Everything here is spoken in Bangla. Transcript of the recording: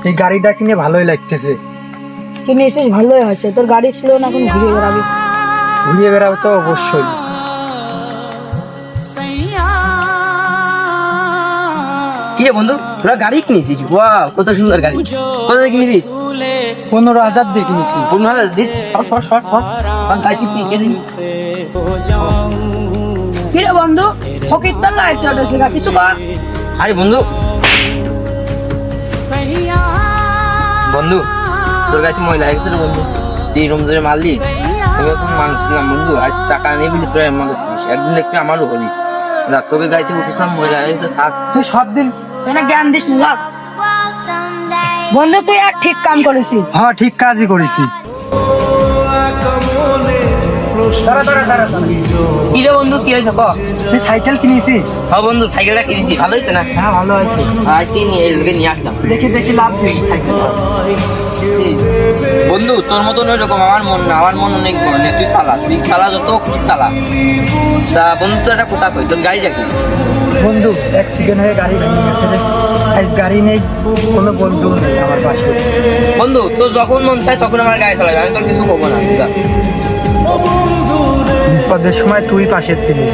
এই গাড়িটা কিনে ভালোই লাগতেছে। কিনেছিস ভালোই হয়েছে, তোর গাড়ি ছিল না, এখন ঘুরে বেড়াবি। ঘুরিয়ে বেড়াবো তো অবশ্যই। কি রে বন্ধু, তোরা গাড়ি কিনেছিস? ওয়াও, কত সুন্দর গাড়ি। কোথা থেকে কিনেছিস? 15,000 দিয়ে কিনেছি। 15,000 দিন। কিরে বন্ধু, ফকির তোর লাইট চলতেছে না, কিছু কর। আরে বন্ধু, বন্ধু তোর কাছে ময়লা লাগছে রে বন্ধু। তুই রমজানে মারলি, তোকে তো মানছিলাম বন্ধু। আজ টাকা নেবি তোরা এমন করিস, একদিন দেখবি আমারও হলি। যা, তোকে গাড়িতে উঠেছিলাম, ময়লা লাগছে, থাক। তুই সব দিন তুই না জ্ঞান দিস না। বন্ধু তুই আর ঠিক কাম করেছিস। হ্যাঁ ঠিক কাজই করেছি। কি রে বন্ধু, কি হয়েছে ক? তুই সাইকেল কিনেছিস? হ্যাঁ বন্ধু, সাইকেলটা কিনেছি, ভালো হয়েছে না? হ্যাঁ ভালো আছে। আজকে নিয়ে আসলাম। দেখি দেখি লাভ নেই সাইকেল। বন্ধু তোর মতন ওই রকম আমার মন না, আমার মন অনেক বড়। তুই চালা যত খুশি চালা। তা বন্ধু তোর একটা কথা কই, তোর গাড়ি রাখিস। বন্ধু অ্যাক্সিডেন্ট হয়ে গাড়ি ভেঙে গেছে রে। আজ গাড়ি নেই, কোনো বন্ধু নেই আমার পাশে। বন্ধু তোর যখন মন চায় তখন আমার গাড়ি চালাবে, আমি তোর কিছু করবো না। বিপদের সময় তুই পাশে ছিলি।